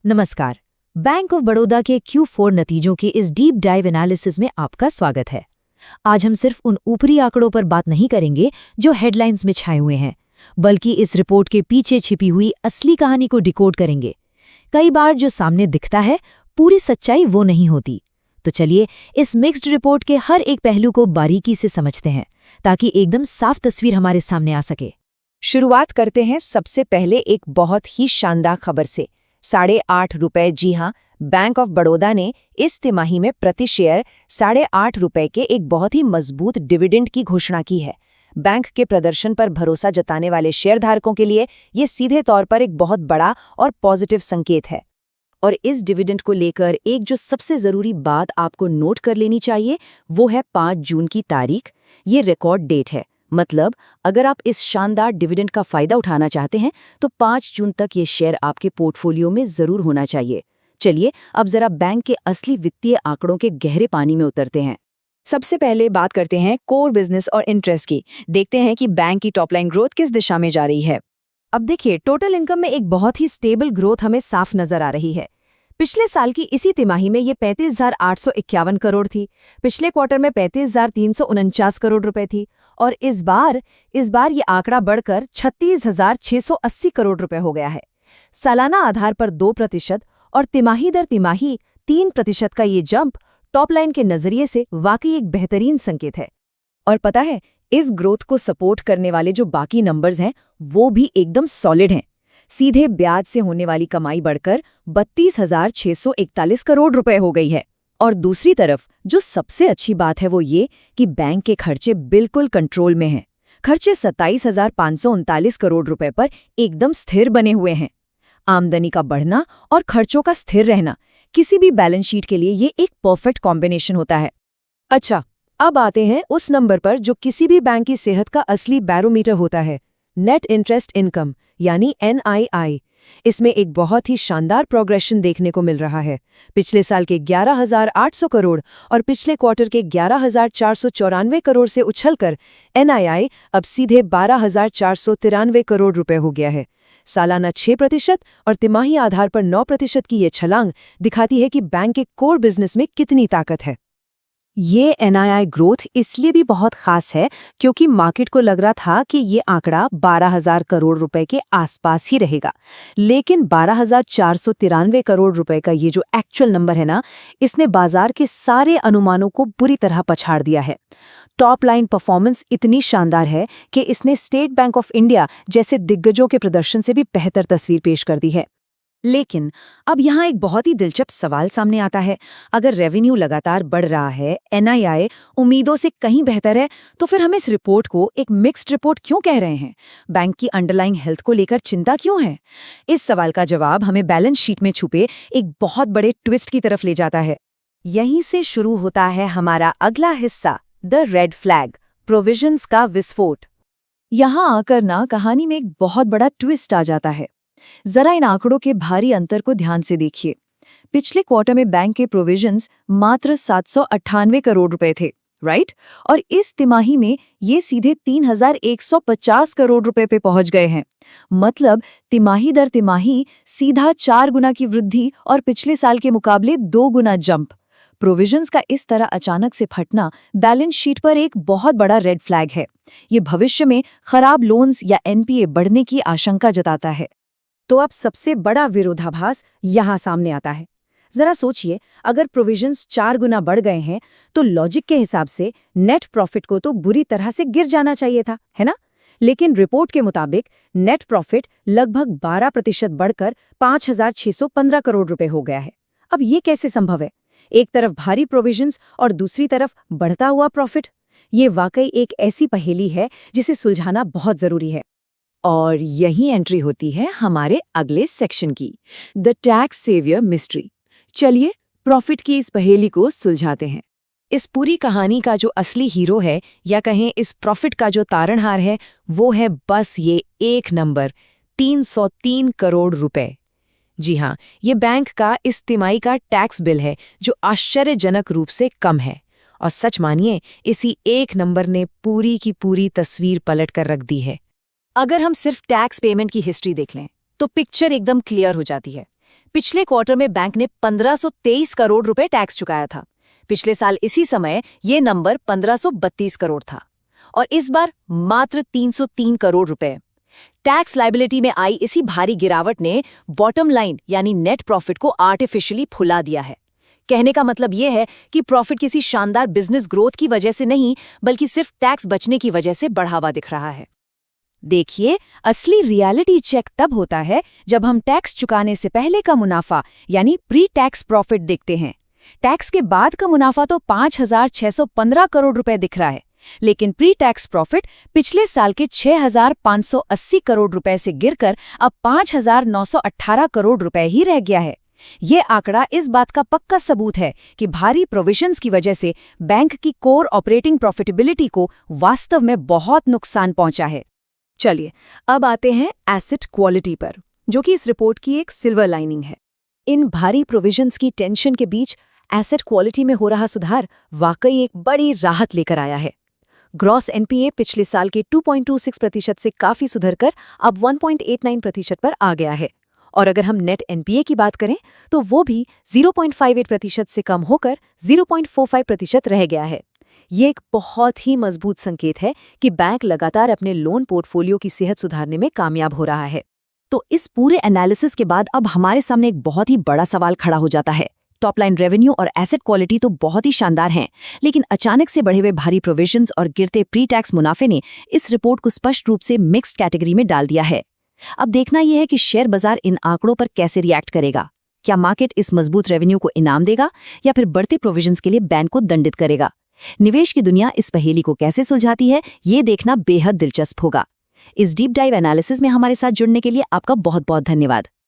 नमस्कार। Bank of Baroda के Q4 नतीजों के इस डीप डाइव एनालिसिस में आपका स्वागत है। आज हम सिर्फ उन ऊपरी आंकड़ों पर बात नहीं करेंगे जो हेडलाइंस में छाए हुए हैं, बल्कि इस रिपोर्ट के पीछे छिपी हुई असली कहानी को डिकोड करेंगे। कई बार जो सामने दिखता है, पूरी सच्चाई वो नहीं होती। तो चलिए इस मिक्स्ड रिपोर्ट के हर एक पहलू को बारीकी से समझते हैं, ताकि एकदम साफ तस्वीर हमारे सामने आ सके। शुरुआत करते हैं सबसे पहले एक बहुत ही शानदार खबर से। 8.5 रुपए, जी हाँ, बैंक ऑफ बड़ौदा ने इस तिमाही में प्रति शेयर 8.5 रुपए के एक बहुत ही मजबूत डिविडेंड की घोषणा की है। बैंक के प्रदर्शन पर भरोसा जताने वाले शेयरधारकों के लिए ये सीधे तौर पर एक बहुत बड़ा और पॉजिटिव संकेत है। और इस डिविडेंड को लेकर एक जो सबसे ज़रूरी बात आपको नोट कर लेनी चाहिए, वो है 5 जून की तारीख। ये रिकॉर्ड डेट है। मतलब अगर आप इस शानदार डिविडेंड का फायदा उठाना चाहते हैं तो 5 जून तक ये शेयर आपके पोर्टफोलियो में जरूर होना चाहिए। चलिए अब जरा बैंक के असली वित्तीय आंकड़ों के गहरे पानी में उतरते हैं। सबसे पहले बात करते हैं कोर बिजनेस और इंटरेस्ट की। देखते हैं कि बैंक की टॉपलाइन ग्रोथ किस दिशा में जा रही है। अब देखिए, टोटल इनकम में एक बहुत ही स्टेबल ग्रोथ हमें साफ नजर आ रही है। पिछले साल की इसी तिमाही में ये 35,851 करोड़ थी, पिछले क्वार्टर में 35,349 करोड़ रुपए थी, और इस बार ये आंकड़ा बढ़कर 36,680 करोड़ रुपए हो गया है। सालाना आधार पर 2% और तिमाही दर तिमाही 3% का ये जंप टॉप लाइन के नजरिए से वाकई एक बेहतरीन संकेत है। और पता है, इस ग्रोथ को सपोर्ट करने वाले जो बाकी नंबर्स हैं वो भी एकदम सॉलिड हैं। सीधे ब्याज से होने वाली कमाई बढ़कर 32,641 करोड़ रुपए हो गई है। और दूसरी तरफ जो सबसे अच्छी बात है वो ये कि बैंक के खर्चे बिल्कुल कंट्रोल में हैं। खर्चे 27,539 करोड़ रुपए पर एकदम स्थिर बने हुए हैं। आमदनी का बढ़ना और खर्चों का स्थिर रहना किसी भी बैलेंस शीट के लिए ये एक परफेक्ट कॉम्बिनेशन होता है। अच्छा, अब आते हैं उस नंबर पर जो किसी भी बैंक की सेहत का असली बैरोमीटर होता है, नेट इंटरेस्ट इनकम यानी NII। इसमें एक बहुत ही शानदार प्रोग्रेशन देखने को मिल रहा है। पिछले साल के 11,800 करोड़ और पिछले क्वार्टर के 11,494 करोड़ से उछलकर NII अब सीधे 12,493 करोड़ रुपए हो गया है। सालाना 6% और तिमाही आधार पर 9% की ये छलांग दिखाती है कि बैंक के कोर बिजनेस में कितनी ताकत है। ये NII ग्रोथ इसलिए भी बहुत खास है क्योंकि मार्केट को लग रहा था कि ये आंकड़ा 12,000 करोड़ रुपए के आसपास ही रहेगा, लेकिन 12,493 करोड़ रुपए का ये जो एक्चुअल नंबर है ना, इसने बाजार के सारे अनुमानों को बुरी तरह पछाड़ दिया है। टॉप लाइन परफॉर्मेंस इतनी शानदार है कि इसने स्टेट बैंक ऑफ इंडिया जैसे दिग्गजों के प्रदर्शन से भी बेहतर तस्वीर पेश कर दी है। लेकिन अब यहाँ एक बहुत ही दिलचस्प सवाल सामने आता है। अगर रेवेन्यू लगातार बढ़ रहा है, NII उम्मीदों से कहीं बेहतर है, तो फिर हम इस रिपोर्ट को एक मिक्स्ड रिपोर्ट क्यों कह रहे हैं? बैंक की अंडरलाइंग हेल्थ को लेकर चिंता क्यों है? इस सवाल का जवाब हमें बैलेंस शीट में छुपे एक बहुत बड़े ट्विस्ट की तरफ ले जाता है। यहीं से शुरू होता है हमारा अगला हिस्सा, द रेड फ्लैग, प्रोविजंस का विस्फोट। यहाँ आकर ना कहानी में एक बहुत बड़ा ट्विस्ट आ जाता है। जरा इन आंकड़ों के भारी अंतर को ध्यान से देखिए। पिछले क्वार्टर में बैंक के प्रोविजंस मात्र 798 करोड़ रुपए थे, राइट? और इस तिमाही में ये सीधे 3,150 करोड़ रुपए पे पहुंच गए हैं। मतलब तिमाही दर तिमाही सीधा 4 गुना की वृद्धि और पिछले साल के मुकाबले 2 गुना जंप। प्रोविजंस का इस तरह अचानक से फटना बैलेंस शीट पर एक बहुत बड़ा रेड फ्लैग है। ये भविष्य में खराब लोन्स या NPA बढ़ने की आशंका जताता है। तो अब सबसे बड़ा विरोधाभास यहाँ सामने आता है। जरा सोचिए, अगर प्रोविजंस 4 गुना बढ़ गए हैं तो लॉजिक के हिसाब से नेट प्रॉफिट को तो बुरी तरह से गिर जाना चाहिए था, है ना? लेकिन रिपोर्ट के मुताबिक नेट प्रॉफिट लगभग 12% बढ़कर 5,615 करोड़ रुपए हो गया है। अब ये कैसे संभव है? एक तरफ भारी प्रोविजंस और दूसरी तरफ बढ़ता हुआ प्रॉफिट। ये वाकई एक ऐसी पहेली है जिसे सुलझाना बहुत जरूरी है। और यही एंट्री होती है हमारे अगले सेक्शन की, द टैक्स सेवियर मिस्ट्री। चलिए प्रॉफिट की इस पहेली को सुलझाते हैं। इस पूरी कहानी का जो असली हीरो है, या कहें इस प्रॉफिट का जो तारणहार है, वो है बस ये एक नंबर, 303 करोड़ रुपए। जी हाँ, ये बैंक का इस तिमाही का टैक्स बिल है जो आश्चर्यजनक रूप से कम है। और सच मानिए, इसी एक नंबर ने पूरी की पूरी तस्वीर पलट कर रख दी है। अगर हम सिर्फ टैक्स पेमेंट की हिस्ट्री देख लें तो पिक्चर एकदम क्लियर हो जाती है। पिछले क्वार्टर में बैंक ने 1523 करोड़ रुपए टैक्स चुकाया था। पिछले साल इसी समय ये नंबर 1532 करोड़ था और इस बार मात्र 303 करोड़ रुपए। टैक्स लायबिलिटी में आई इसी भारी गिरावट ने बॉटम लाइन यानी नेट प्रॉफिट को आर्टिफिशियली फुला दिया है। कहने का मतलब ये है कि प्रॉफिट किसी शानदार बिजनेस ग्रोथ की वजह से नहीं, बल्कि सिर्फ टैक्स बचने की वजह से बढ़ावा दिख रहा है। देखिए, असली रियलिटी चेक तब होता है जब हम टैक्स चुकाने से पहले का मुनाफा यानी प्री टैक्स प्रॉफिट देखते हैं। टैक्स के बाद का मुनाफा तो 5,615 करोड़ रुपए दिख रहा है, लेकिन प्री टैक्स प्रॉफिट पिछले साल के 6,580 करोड़ रुपए से गिरकर अब 5,918 करोड़ रुपए ही रह गया है। ये आंकड़ा इस बात का पक्का सबूत है कि भारी प्रोविजंस की वजह से बैंक की कोर ऑपरेटिंग प्रॉफिटेबिलिटी को वास्तव में बहुत नुकसान पहुंचा है। चलिए, अब आते हैं एसेट क्वालिटी पर, जो कि इस रिपोर्ट की एक सिल्वर लाइनिंग है। इन भारी प्रोविजंस की टेंशन के बीच एसेट क्वालिटी में हो रहा सुधार वाकई एक बड़ी राहत लेकर आया है। ग्रॉस एनपीए पिछले साल के 2.26% से काफी सुधरकर अब 1.89% पर आ गया है, और अगर हम नेट एनपीए की बात करें तो वो भी 0.58% से कम होकर 0.45% रह गया है। ये एक बहुत ही मजबूत संकेत है कि बैंक लगातार अपने लोन पोर्टफोलियो की सेहत सुधारने में कामयाब हो रहा है। तो इस पूरे एनालिसिस के बाद अब हमारे सामने एक बहुत ही बड़ा सवाल खड़ा हो जाता है। टॉप लाइन रेवेन्यू और एसेट क्वालिटी तो बहुत ही शानदार हैं, लेकिन अचानक से बढ़े हुए भारी प्रोविजंस और गिरते प्री टैक्स मुनाफे ने इस रिपोर्ट को स्पष्ट रूप से मिक्स्ड कैटेगरी में डाल दिया है। अब देखना यह है कि शेयर बाजार इन आंकड़ों पर कैसे रिएक्ट करेगा। क्या मार्केट इस मजबूत रेवेन्यू को इनाम देगा या फिर बढ़ते प्रोविजंस के लिए बैंक को दंडित करेगा? निवेश की दुनिया इस पहेली को कैसे सुलझाती है, ये देखना बेहद दिलचस्प होगा। इस डीप डाइव एनालिसिस में हमारे साथ जुड़ने के लिए आपका बहुत बहुत धन्यवाद।